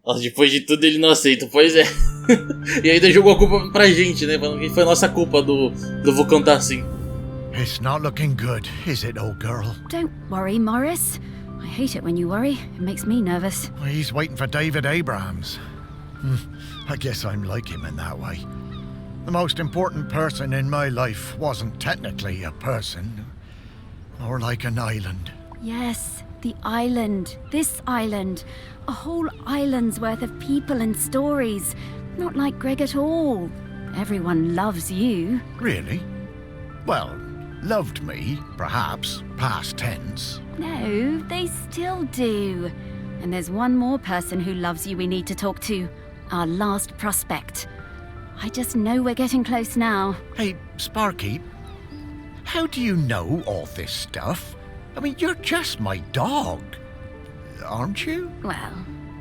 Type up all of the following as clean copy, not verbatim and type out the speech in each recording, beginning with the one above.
Nossa, depois de tudo ele não aceita, pois é. E ainda jogou a culpa pra gente, né? Falando que foi nossa culpa do vou cantar assim. It's not looking good, is it, old girl? Don't worry, Morris. I hate it when you worry. It makes me nervous. He's waiting for David Abrams. I guess I'm like him in that way. The most important person in my life wasn't technically a person, more like an island. Yes, the island. This island. A whole island's worth of people and stories. Not like Greg at all. Everyone loves you. Really? Well, loved me, perhaps, past tense. No, they still do. And there's one more person who loves you we need to talk to. Our last prospect. I just know we're getting close now. Hey, Sparky, how do you know all this stuff? I mean, you're just my dog, aren't you? Well,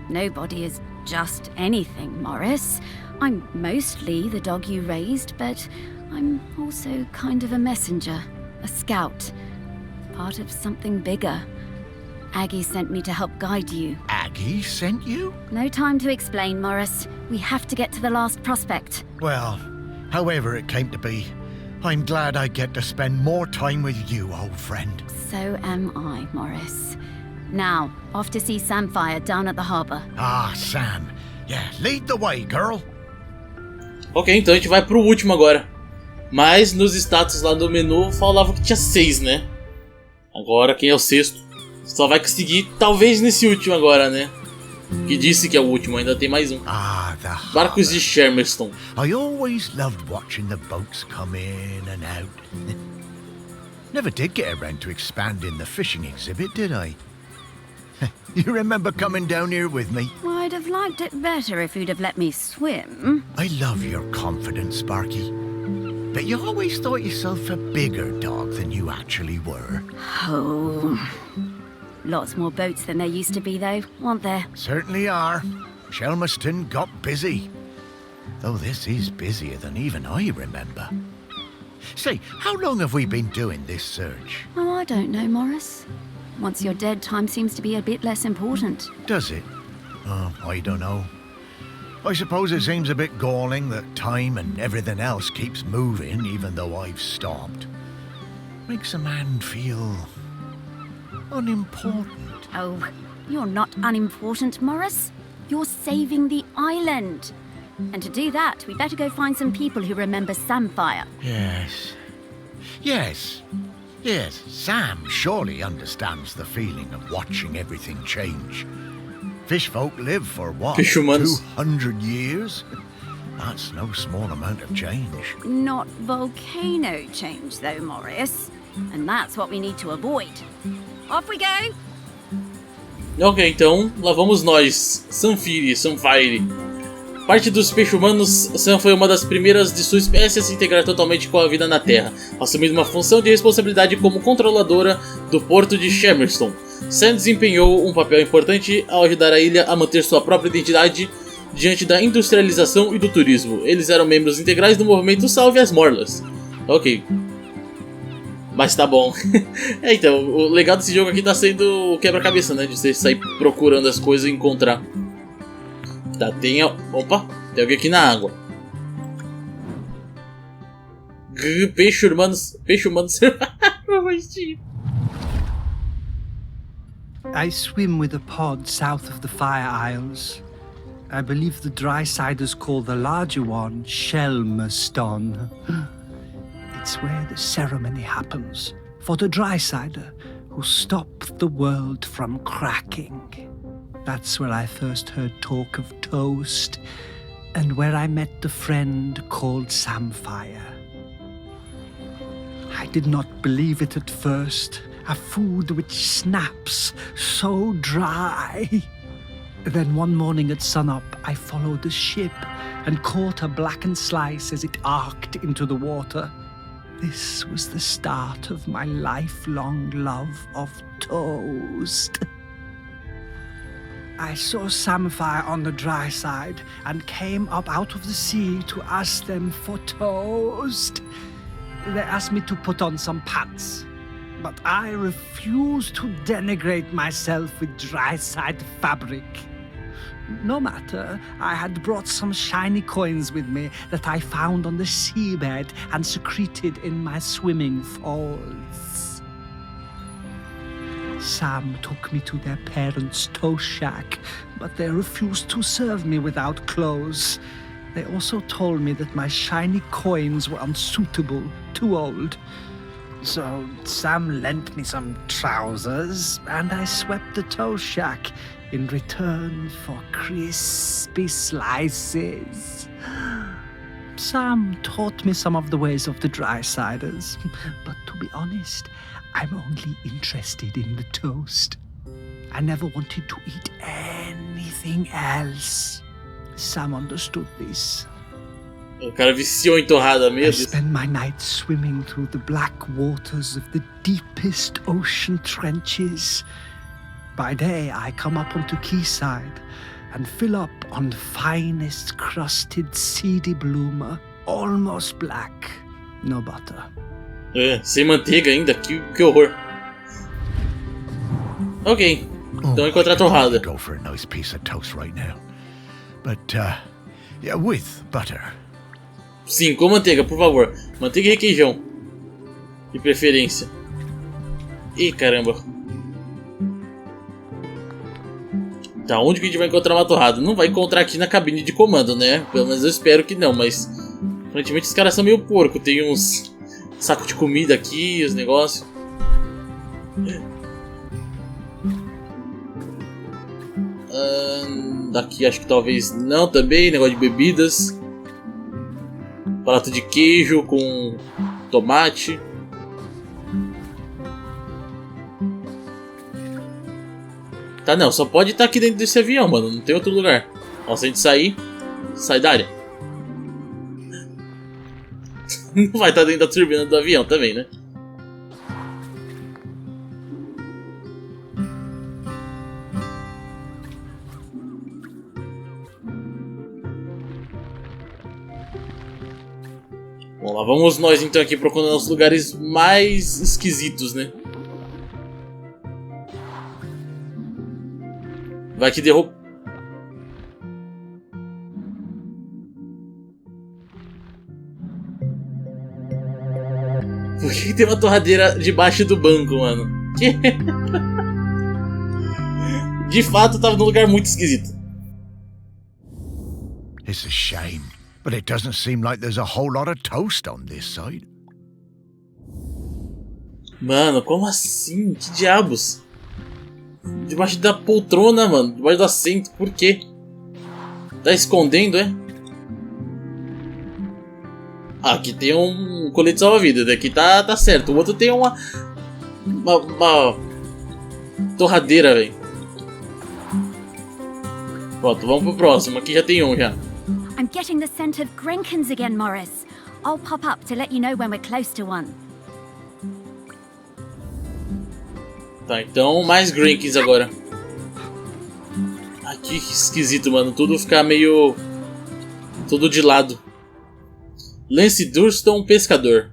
nobody is just anything, Morris. I'm mostly the dog you raised, but I'm also kind of a messenger, a scout, part of something bigger. Aggie sent me to help guide you. Aggie sent you? No time to explain, Morris. We have to get to the last prospect. Well, however it came to be, I'm glad I get to spend more time with you, old friend. So am I, Morris. Now, off to see Samfire down at the harbour. Ah, Sam. Yeah, lead the way, girl. Ok, então a gente vai pro último agora. Mas nos status lá do menu falava que tinha 6, né? Agora quem é o sexto só vai conseguir talvez nesse último agora, né? Que disse que é o último, ainda tem mais um. Ah, the Barcos de Shelmerston. I always loved watching the boats come in and out. Never did get around to expanding the fishing exhibit, did I? You remember coming down here with me? Well, I'd have liked it better if you'd have let me swim. I love your confidence, Sparky. But you always thought yourself a bigger dog than you actually were. Oh. Lots more boats than there used to be, though, aren't there? Certainly are. Shelmerston got busy. Though this is busier than even I remember. Say, how long have we been doing this search? Oh, I don't know, Morris. Once you're dead, time seems to be a bit less important. Does it? Oh, I don't know. I suppose it seems a bit galling that time and everything else keeps moving even though I've stopped. Makes a man feel unimportant. Oh, you're not unimportant, Morris. You're saving the island. And to do that, we better go find some people who remember Samfire. Yes. Yes. Yes, Sam surely understands the feeling of watching everything change. Fish folk live for what, 200 years? That's no small amount of change. Not volcano change, though, Morris. And that's what we need to avoid. Off we go! Ok, então lá vamos nós. Samfire. Parte dos peixe-humanos, Sam foi uma das primeiras de sua espécie a se integrar totalmente com a vida na Terra, assumindo uma função de responsabilidade como controladora do porto de Shelmerston. Sam desempenhou um papel importante ao ajudar a ilha a manter sua própria identidade diante da industrialização e do turismo. Eles eram membros integrais do movimento Salve as Morlas. Ok. Mas tá bom. Então, o legal desse jogo aqui tá sendo o quebra-cabeça, né? De você sair procurando as coisas e encontrar. Tá, opa, tem alguém aqui na água. Peixe humano. I swim with a pod south of the Fire Isles. I believe the dry-siders call the larger one Shelmerston. It's where the ceremony happens for the dry-sider who stopped the world from cracking. That's where I first heard talk of toast, and where I met the friend called Samfire. I did not believe it at first, a food which snaps so dry. Then one morning at sunup, I followed the ship and caught a blackened slice as it arced into the water. This was the start of my lifelong love of toast. I saw Samfire on the dry side and came up out of the sea to ask them for toast. They asked me to put on some pants, but I refused to denigrate myself with dry-side fabric. No matter, I had brought some shiny coins with me that I found on the seabed and secreted in my swimming falls. Sam took me to their parents' tow shack, but they refused to serve me without clothes. They also told me that my shiny coins were unsuitable, too old. So Sam lent me some trousers, and I swept the tow shack in return for crispy slices. Sam taught me some of the ways of the dry-siders, but to be honest, I'm only interested in the toast. I never wanted to eat anything else. Sam understood this. O cara viciou em torrada I mesmo. spend my nights swimming through the black waters of the deepest ocean trenches. By day, I come up onto quayside and fill up on the finest crusted seedy bloomer, almost black, no butter. É, sem manteiga ainda, que horror. Ok, então encontrar a torrada. Go for a nice piece of toast right now. But, yeah, with butter. Sim, com manteiga, por favor. Manteiga e requeijão. De preferência. Ih, caramba. Tá, onde que a gente vai encontrar uma torrada? Não vai encontrar aqui na cabine de comando, né? Pelo menos eu espero que não, mas... aparentemente os caras são meio porco. Tem uns sacos de comida aqui, os negócios. Daqui acho que talvez não também. Negócio de bebidas. Prato de queijo com tomate. Tá, não, só pode estar aqui dentro desse avião, mano. Não tem outro lugar. Ó, se a gente sair, sai da área. Não vai estar dentro da turbina do avião também, né? Bom, lá vamos nós então aqui procurando os lugares mais esquisitos, né? Vai que derruba. Por que tem uma torradeira debaixo do banco, mano? Que... De fato, tava num lugar muito esquisito. It's a shame, but it doesn't seem like there's a whole lot of toast on this side. Mano, como assim? Que diabos? Debaixo da poltrona, mano. Debaixo do assento. Por quê? Tá escondendo, é? Ah, aqui tem um colete salva-vida. Daqui tá certo. O outro tem uma torradeira, velho. Pronto, vamos pro próximo. Aqui já tem um já. I'm getting the scent of Grenkins again, Morris. I'll pop up to let you know when we're close to one. Tá, então mais Grenkins agora. Ah, que esquisito, mano. Tudo ficar meio... tudo de lado. Lance Durston, pescador.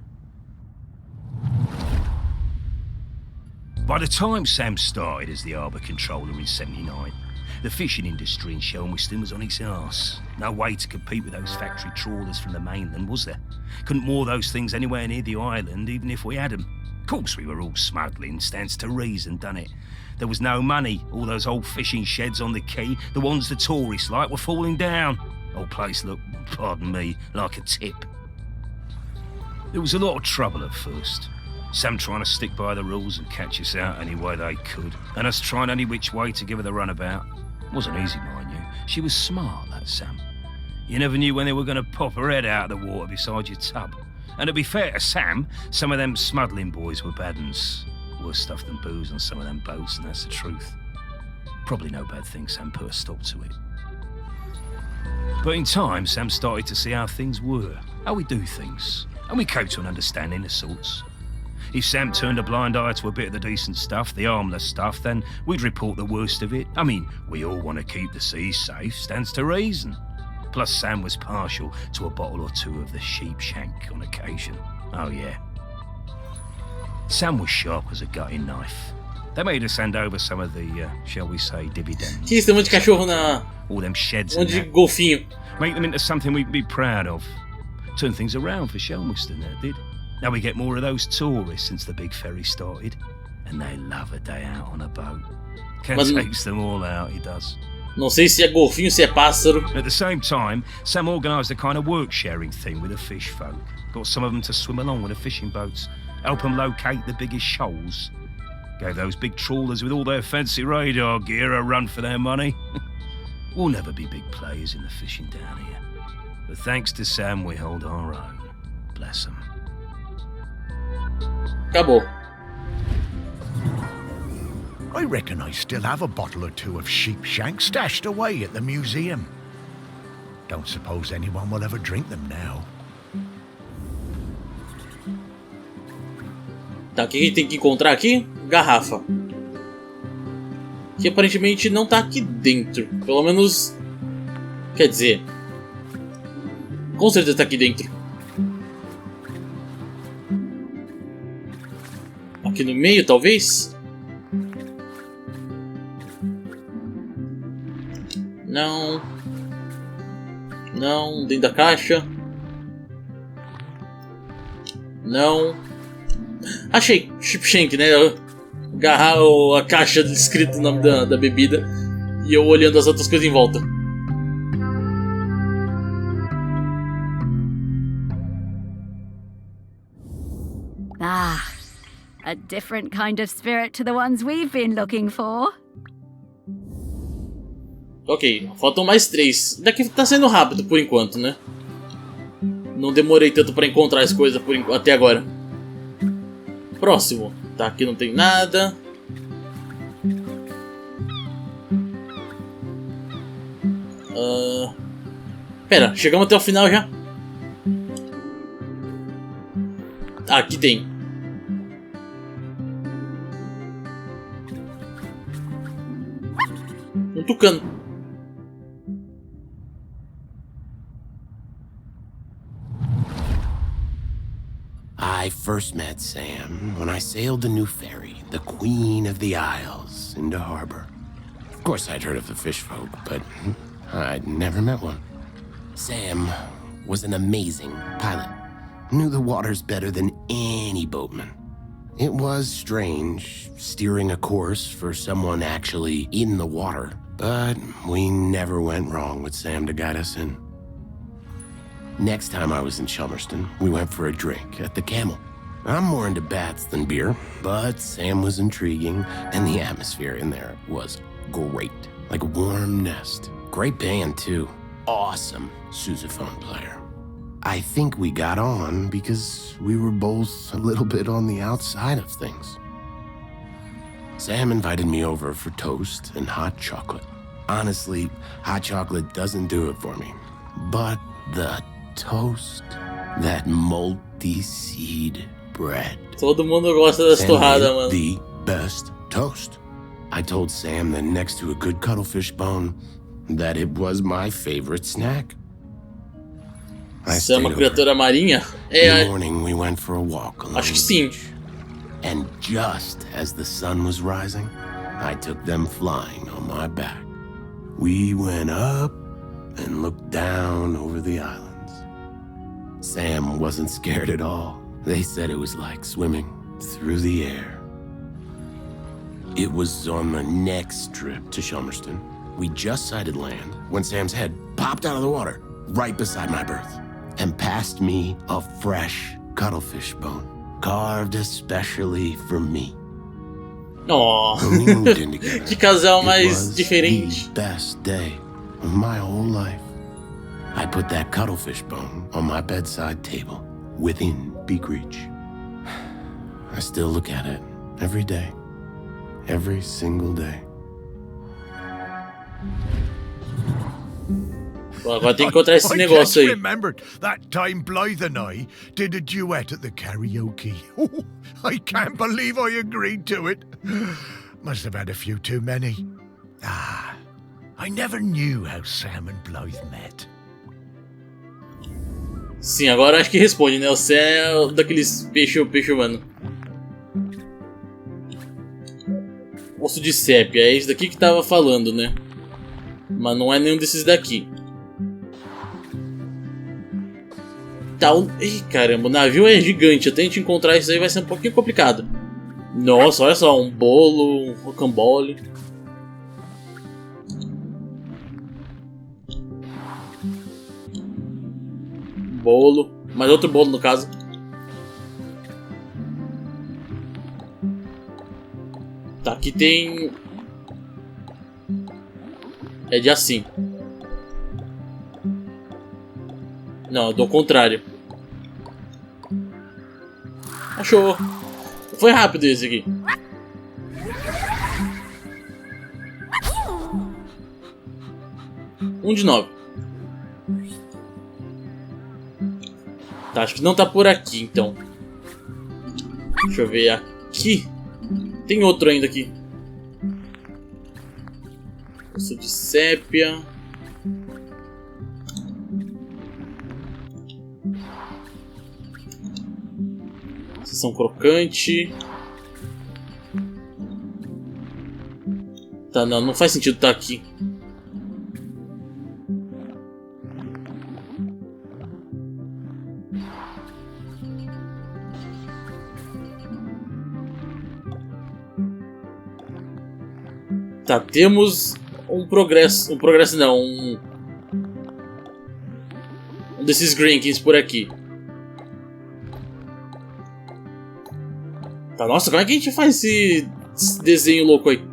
By the time Sam started as the harbour controller in '79, the fishing industry in Shelmerston was on its arse. No way to compete with those factory trawlers from the mainland, was there? Couldn't moor those things anywhere near the island, even if we had them. Of course we were all smuggling, stands to reason, done it? There was no money. All those old fishing sheds on the quay, the ones the tourists like, were falling down. Whole place looked, pardon me, like a tip. There was a lot of trouble at first. Sam trying to stick by the rules and catch us out any way they could, and us trying any which way to give her the runabout. Wasn't easy, mind you. She was smart, that Sam. You never knew when they were going to pop her head out of the water beside your tub. And to be fair to Sam, some of them smuggling boys were bad uns. Worse stuff than booze on some of them boats, and that's the truth. Probably no bad thing Sam put a stop to it. But in time, Sam started to see how things were, how we do things, and we came to an understanding of sorts. If Sam turned a blind eye to a bit of the decent stuff, the harmless stuff, then we'd report the worst of it. I mean, we all want to keep the seas safe, stands to reason. Plus Sam was partial to a bottle or two of the sheep shank on occasion. Oh yeah. Sam was sharp as a gutting knife. They made us send over some of the, shall we say, dividends. Que isso, tem um monte de cachorro na... All them sheds Um and monte de that. golfinho. Make them into something we can be proud of. Turn things around for Shelmerston, that did. Now we get more of those tourists since the big ferry started. And they love a day out on a boat. Ken takes them all out, he does. Não sei se é golfinho, se é pássaro. At the same time, Sam organised a kind of work-sharing thing with the fish folk. Got some of them to swim along with the fishing boats, help them locate the biggest shoals. Gave those big trawlers with all their fancy radar gear a run for their money. We'll never be big players in the fishing down here. But thanks to Sam, we hold our own. Bless him. Acabou. I reckon I still have a bottle or two of sheep shank stashed away at the museum. Don't suppose anyone will ever drink them now. Tá, o que a gente tem que encontrar aqui? Garrafa. Que aparentemente não tá aqui dentro. Pelo menos... Quer dizer... Com certeza tá aqui dentro. Aqui no meio, talvez? Não. Não, dentro da caixa. Não. Achei, Chipshank, né? Agarrar a caixa escrito o nome da bebida e eu olhando as outras coisas em volta. Ah, a different kind of spirit to the ones we've been looking for. Ok, faltam mais 3. Daqui tá sendo rápido por enquanto, né? Não demorei tanto pra encontrar as coisas até agora. Próximo. Tá, aqui não tem nada. Pera, chegamos até o final já? Ah, aqui tem. Um tucano. I first met Sam when I sailed the new ferry, the Queen of the Isles, into harbor. Of course, I'd heard of the fish folk, but I'd never met one. Sam was an amazing pilot, knew the waters better than any boatman. It was strange, steering a course for someone actually in the water, but we never went wrong with Sam to guide us in. Next time I was in Shelmerston, we went for a drink at the Camel. I'm more into bats than beer, but Sam was intriguing, and the atmosphere in there was great, like a warm nest. Great band, too. Awesome sousaphone player. I think we got on because we were both a little bit on the outside of things. Sam invited me over for toast and hot chocolate. Honestly, hot chocolate doesn't do it for me, but the toast, that multi-seed bread. Todo mundo gosta das torradas, mano. The best toast. I told Sam that next to a good cuttlefish bone, that it was my favorite snack. Isso é uma criatura marinha? In the morning we went for a walk along acho que the sim. beach. And just as the sun was rising, I took them flying on my back. We went up and looked down over the islands. Sam wasn't scared at all. They said it was like swimming through the air. It was on the next trip to Shelmerston. We just sighted land when Sam's head popped out of the water right beside my berth and passed me a fresh cuttlefish bone, carved especially for me. Oh, When we moved in together, que casal it mais was diferente. the best day of my whole life. I put that cuttlefish bone on my bedside table, within beak reach. I still look at it every day, every single day. Bom, agora tem que encontrar esse I negócio just aí. remembered that time Blythe and I did a duet at the karaoke. I can't believe I agreed to it. Must have had a few too many. Ah, I never knew how Sam and Blythe met. Sim, agora acho que responde, né? Você é daqueles peixe humano. Osso de sépia, é esse daqui que tava falando, né? Mas não é nenhum desses daqui. Tá, ih, caramba, o navio é gigante. Até a gente encontrar isso aí vai ser um pouquinho complicado. Nossa, olha só, um bolo, um rocambole. Bolo, mais outro bolo no caso. Tá, aqui tem... É de assim. Não, é do contrário. Achou. Foi rápido esse aqui. Um de 9. Tá, acho que não tá por aqui, então. Deixa eu ver aqui. Tem outro ainda aqui. Osso de sépia. Seção crocante. Tá, não faz sentido estar aqui. Tá, temos um progresso não, um desses Grankins por aqui. Tá, nossa, como é que a gente faz esse desenho louco aí?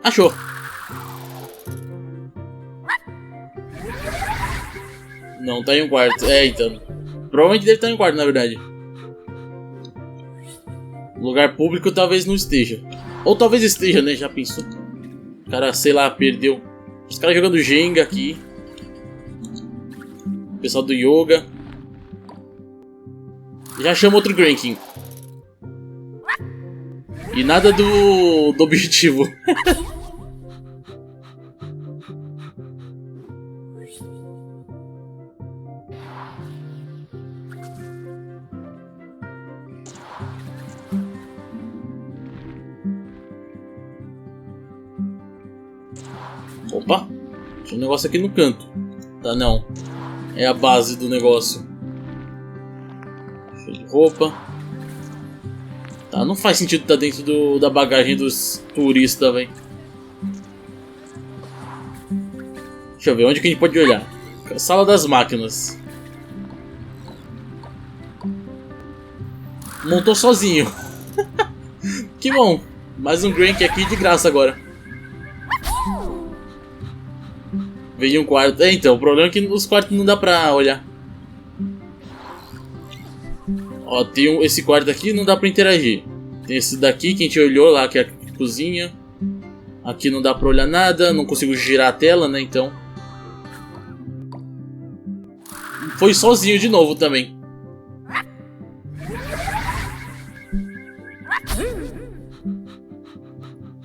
Achou. Não, tá em um quarto. É, então. Provavelmente deve estar em um quarto, na verdade. Lugar público talvez não esteja. Ou talvez esteja, né? Já pensou? O cara, sei lá, perdeu. Os caras jogando Jenga aqui. O pessoal do yoga. Já chama outro Granking. E nada do objetivo. Opa, tinha um negócio aqui no canto. Tá, não. É a base do negócio. Cheio de roupa. Tá, não faz sentido estar dentro da bagagem dos turistas, velho. Deixa eu ver, onde que a gente pode olhar? Sala das máquinas. Montou sozinho. Que bom. Mais um Grank aqui de graça agora. Veio um quarto. É, então, o problema é que os quartos não dá pra olhar. Ó, tem esse quarto aqui, não dá pra interagir. Tem esse daqui que a gente olhou lá, que é a cozinha. Aqui não dá pra olhar nada, não consigo girar a tela, né, então. Foi sozinho de novo também.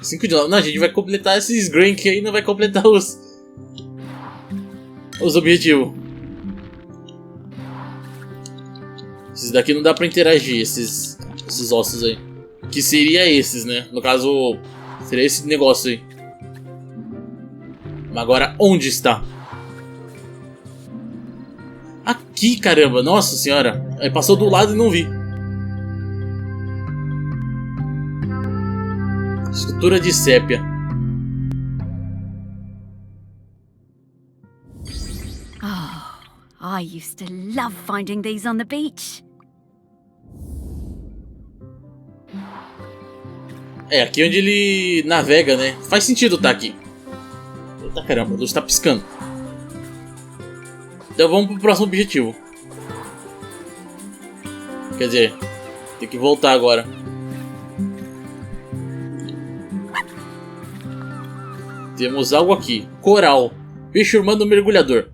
Cinco de novo. Não, a gente vai completar esses Grank aí, não vai completar os objetivos. Esses daqui não dá pra interagir, esses ossos aí. Que seria esses, né? No caso, seria esse negócio aí. Mas agora, onde está? Aqui, caramba! Nossa senhora! Aí passou do lado e não vi. Escultura de sépia. I used to love finding these on the beach. É, aqui onde ele navega, né? Faz sentido estar aqui. Eita caramba, a luz tá piscando. Então vamos pro próximo objetivo. Quer dizer, tem que voltar agora. Temos algo aqui. Coral. Peixe humano mergulhador.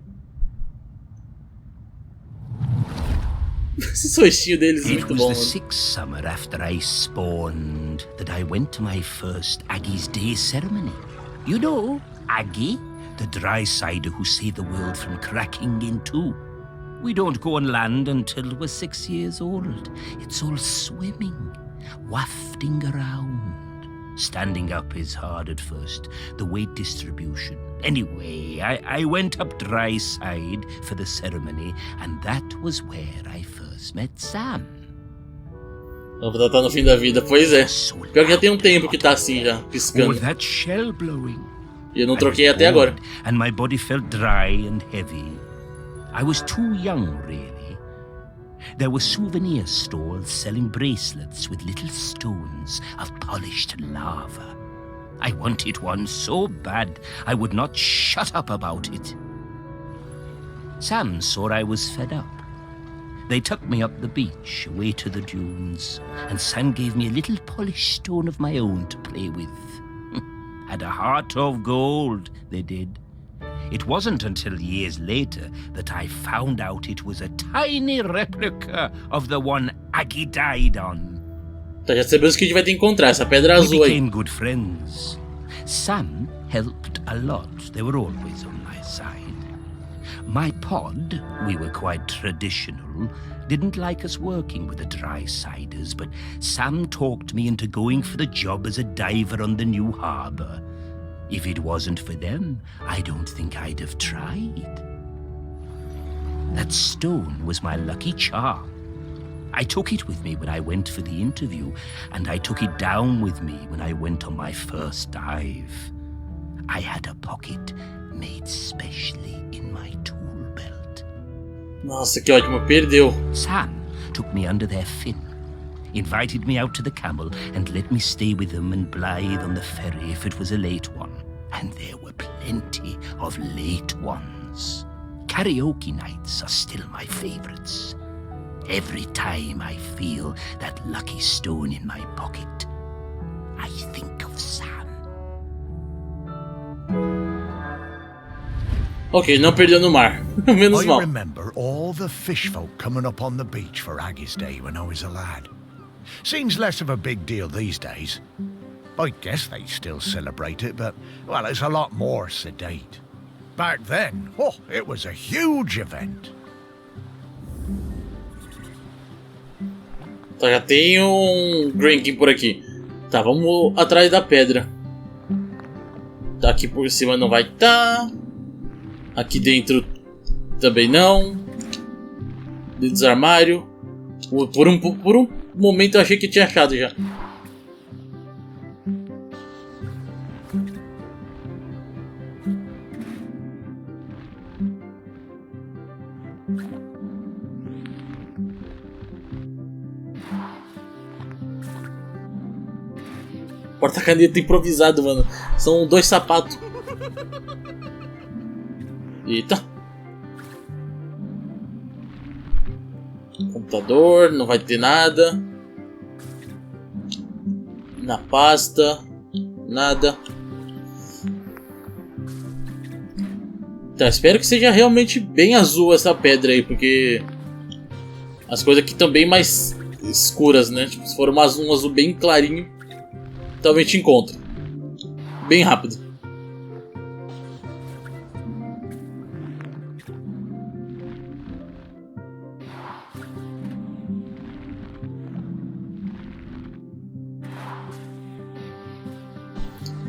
Esse sorristinho deles é muito bom, mano. It was the 6th summer after I spawned that I went to my first Aggie's Day ceremony. You know, Aggie, the dry cider who saved the world from cracking in two. We don't go on land until we're 6 years old. It's all swimming, wafting around. Standing up is hard at first, the weight distribution. Anyway, I went up dry side for the ceremony, and that was where I first met Sam. Tá no fim da vida, pois é. Pior que já tem um tempo que tá assim já, piscando. All that shell blowing. E eu não troquei até agora. And my body felt dry and heavy. I was too young, really. There were souvenir stalls selling bracelets with little stones of polished lava. I wanted one so bad I would not shut up about it. Sam saw I was fed up. They took me up the beach, away to the dunes, and Sam gave me a little polished stone of my own to play with. Had a heart of gold, they did. It wasn't until years later that I found out it was a tiny replica of the one Aggie died on. Tá, já sabemos que a gente vai ter que encontrar essa pedra azul We aí. became good friends. Sam helped a lot. They were always on my side. My pod, we were quite traditional, didn't like us working with the dry-siders, but Sam talked me into going for the job as a diver on the new harbour. If it wasn't for them, I don't think I'd have tried. That stone was my lucky charm. I took it with me when I went for the interview, and I took it down with me when I went on my first dive. I had a pocket made specially in my tool belt. Nossa, que ótimo, perdeu. Sam took me under their fin, invited me out to the camel, and let me stay with them and blithe on the ferry if it was a late one. And there were plenty of late ones. Karaoke nights are still my favourites. Every time I feel that lucky stone in my pocket, I think of Sam. Ok, não perdeu no mar. Menos I mal. remember all the fish folk coming up on the beach for Aggie's Day when I was a lad. Seems less of a big deal these days. I guess they still celebrate it, but, well, it's a lot more sedate. Back then, oh, it was a huge event. Tá, já tem um drinking por aqui. Tá, vamos atrás da pedra. Tá, aqui por cima não vai estar. Aqui dentro também não. Dentro dos armários. Por um momento eu achei que tinha achado já. Porta-caneta improvisado, mano. São 2 sapatos. Eita. Computador, não vai ter nada. Na pasta, nada. Tá, espero que seja realmente bem azul essa pedra aí, porque as coisas aqui estão bem mais escuras, né? Tipo, se for um azul bem clarinho, talvez te encontre. Bem rápido.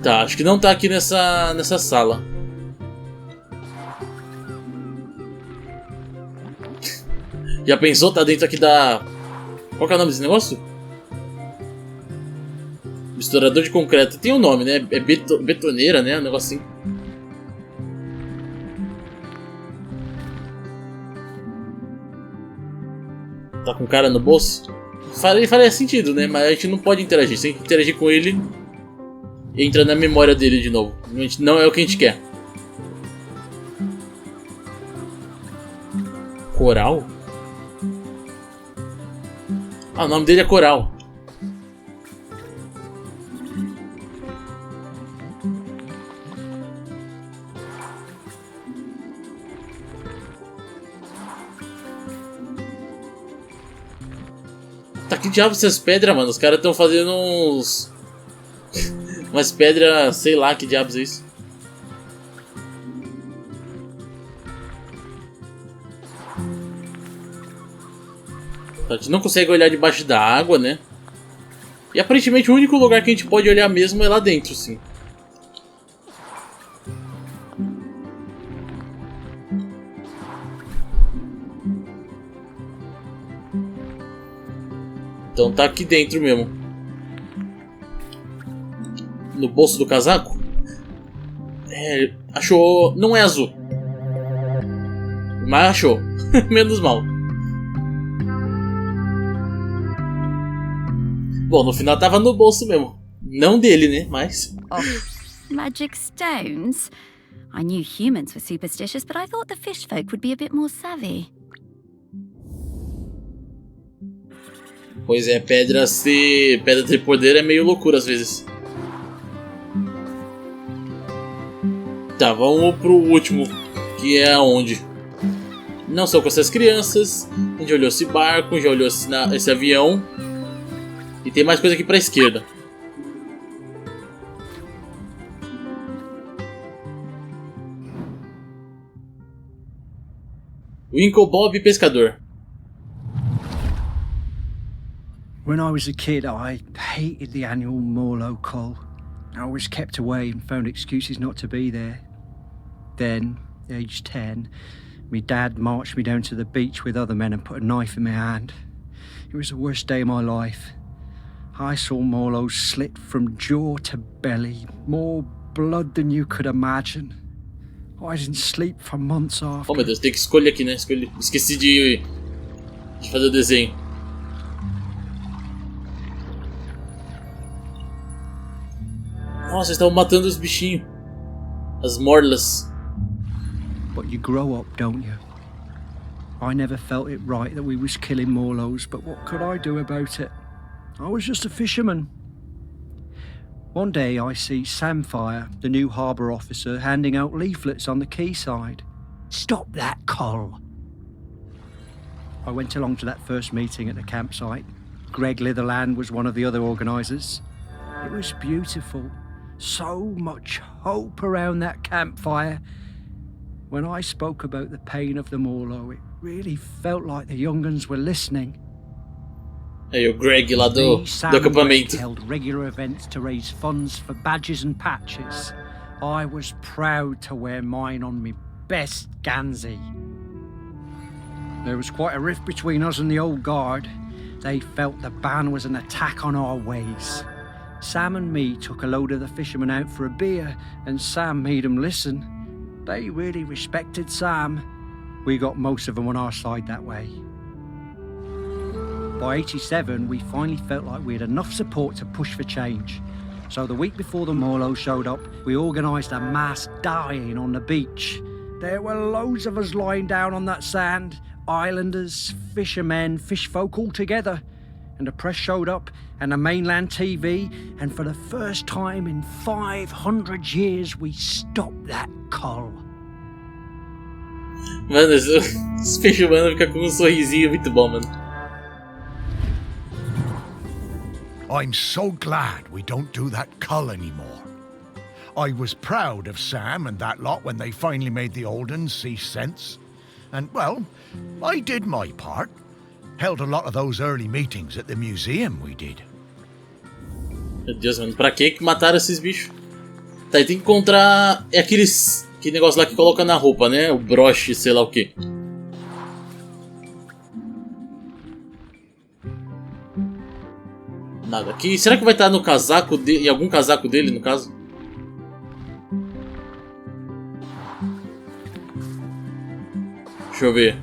Tá, acho que não tá aqui nessa sala. Já pensou? Tá dentro aqui da... Qual que é o nome desse negócio? Misturador de concreto. Tem um nome, né? É betoneira, né? Um negócio assim. Tá com o cara no bolso? Faria sentido, né? Mas a gente não pode interagir. Se a gente interagir com ele, entra na memória dele de novo. Não é o que a gente quer. Coral? Ah, o nome dele é Coral. Tá, que diabo essas pedras, mano? Os caras estão fazendo uns... umas pedras, sei lá que diabos é isso. A gente não consegue olhar debaixo da água, né? E aparentemente o único lugar que a gente pode olhar mesmo é lá dentro, sim. Então tá aqui dentro mesmo. No bolso do casaco? É, achou... Não é azul. Mas achou. Menos mal. Bom, no final tava no bolso mesmo. Não dele, né? Mas... Oh, magic stones? I knew humans were superstitious, but I thought the fish folk would be a bit more savvy. Pois é, pedra ter poder é meio loucura às vezes. Tá, vamos pro último, que é aonde? Não são com essas crianças. A gente olhou esse barco, já olhou esse avião. E tem mais coisa aqui pra esquerda. Winkle Bob Pescador. When I was a kid, I hated the annual Morlow Cull. I was kept away and found excuses not to be there. Then, aged 10, my dad marched me down to the beach with other men and put a knife in my hand. It was the worst day of my life. I saw Morlows slit from jaw to belly, more blood than you could imagine. I didn't sleep for months after. Oh meu Deus, tem que escolher aqui, né? Esqueci de fazer o desenho. Nossa, eles estavam matando os bichinhos. As morlas. But you grow up, don't you? I never felt it right that we was killing Morlows, but what could I do about it? I was just a fisherman. One day I see Samfire, the new harbour officer, handing out leaflets on the quayside. Stop that, Col. I went along to that first meeting at the campsite. Greg Litherland was one of the other organisers. It was beautiful. So much hope around that campfire. When I spoke about the pain of the Morlow, it really felt like the young uns were listening. Aí o Greg lá do acampamento. Held regular events to raise funds for badges and patches. I was proud to wear mine on me best Gansey. There was quite a rift between us and the old guard. They felt the ban was an attack on our ways. Sam and me took a load of the fishermen out for a beer, and Sam made them listen. They really respected Sam. We got most of them on our side that way. By 87, we finally felt like we had enough support to push for change. So the week before the Morlow showed up, we organised a mass dying on the beach. There were loads of us lying down on that sand, islanders, fishermen, fish folk all together. And the press showed up, and the mainland TV, and for the first time in 500 years, we stopped that cull. Mano, esse peixe humano fica com um sorrisinho muito bom, mano. I'm so glad we don't do that cull anymore. I was proud of Sam and that lot when they finally made the old uns see sense. And, well, I did my part. Held a lot of those early meetings at the museum, we did. Meu Deus, mano, pra que mataram esses bichos? Tá, e tem que encontrar... É aquele negócio lá que coloca na roupa, né? O broche, sei lá o que. Nada aqui. Será que vai estar no casaco dele? Em algum casaco dele, no caso? Deixa eu ver.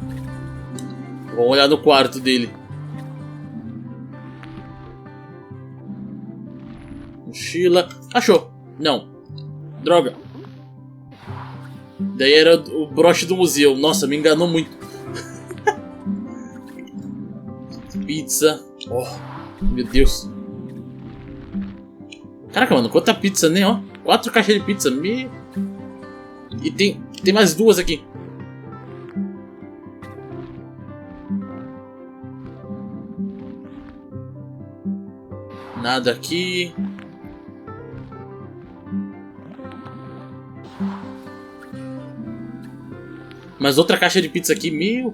Vamos olhar no quarto dele. Mochila. Achou. Não. Droga. Daí era o broche do museu. Nossa, me enganou muito. Pizza. Oh, meu Deus. Caraca, mano, quanta pizza, né? Ó, 4 caixas de pizza. E tem mais 2 aqui. Nada aqui. Mais outra caixa de pizza aqui, meu.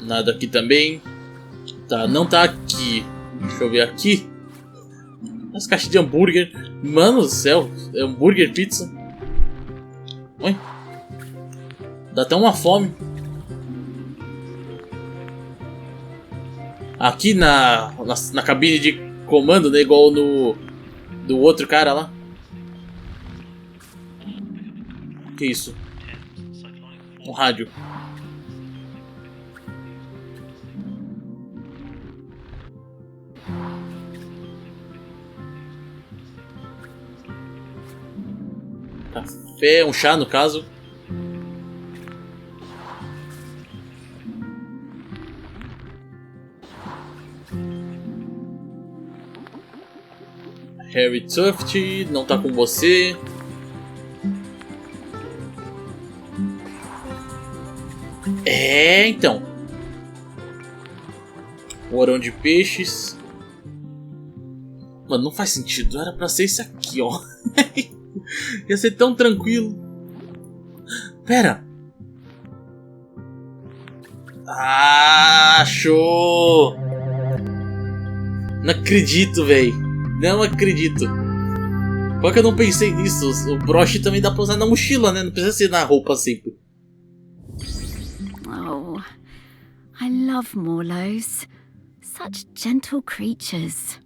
Nada aqui também. Tá, não tá aqui. Deixa eu ver aqui. As caixas de hambúrguer. Mano do céu, é hambúrguer, pizza. Oi. Dá até uma fome. Aqui na cabine de comando, né? Igual no do outro cara lá. Que isso? Um rádio. Café, um chá no caso. Harry Tuft, não tá com você. É, então. Orão de peixes. Mano, não faz sentido. Era pra ser esse aqui, ó. Ia ser tão tranquilo. Pera. Ah, show. Não acredito, velho. Não acredito. Qual que eu não pensei nisso? O broche também dá pra usar na mochila, né? Não precisa ser na roupa sempre. Oh, I love Morlos. Such gentle creatures.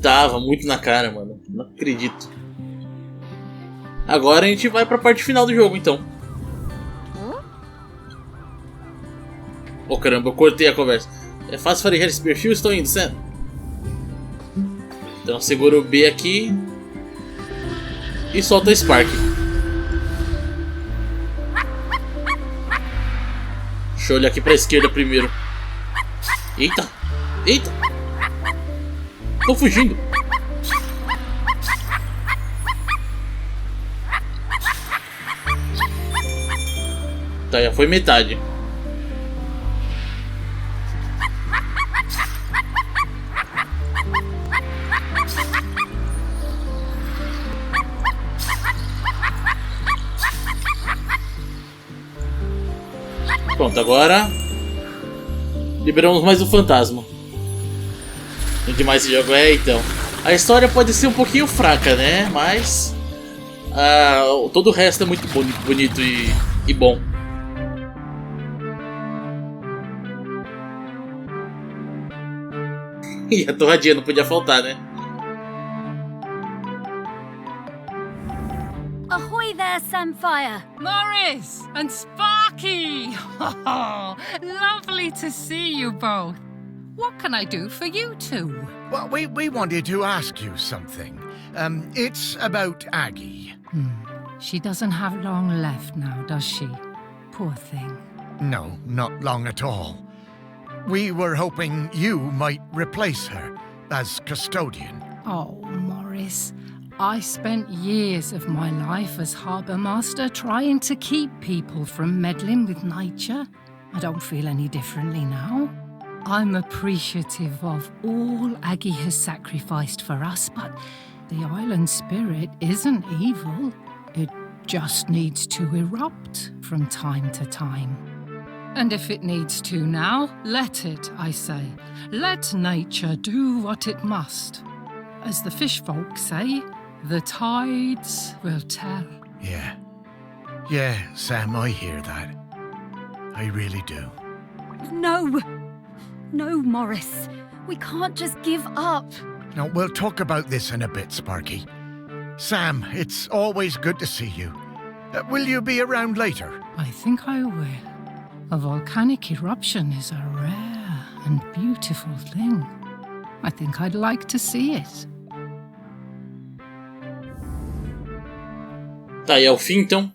Tava muito na cara, mano. Não acredito. Agora a gente vai pra parte final do jogo, então. Oh, caramba, eu cortei a conversa. É fácil fazer esse perfil, estou indo, Sam. Então segura o B aqui. E solta a Spark. Deixa eu olhar aqui pra esquerda primeiro. Eita! Eita! Tô fugindo! Tá, já foi metade. Pronto, agora liberamos mais um fantasma. Tem que mais esse jogo é, então. A história pode ser um pouquinho fraca, né? Mas todo o resto é muito bonito e bom. E a torradinha não podia faltar, né? Ahoy there, Samfire! Morris and Sparky! Oh, lovely to see you both. What can I do for you two? Well, we wanted to ask you something. It's about Aggie. She doesn't have long left now, does she? Poor thing. No, not long at all. We were hoping you might replace her as custodian. Oh, Morris. I spent years of my life as harbour master trying to keep people from meddling with nature. I don't feel any differently now. I'm appreciative of all Aggie has sacrificed for us, but the island spirit isn't evil. It just needs to erupt from time to time. And if it needs to now, let it, I say. Let nature do what it must. As the fish folk say, the tides will tell. Yeah, Sam, I hear that. I really do. No! No, Morris. We can't just give up. Now, we'll talk about this in a bit, Sparky. Sam, it's always good to see you. Will you be around later? I think I will. A volcanic eruption is a rare and beautiful thing. I think I'd like to see it. Tá, e é o fim então.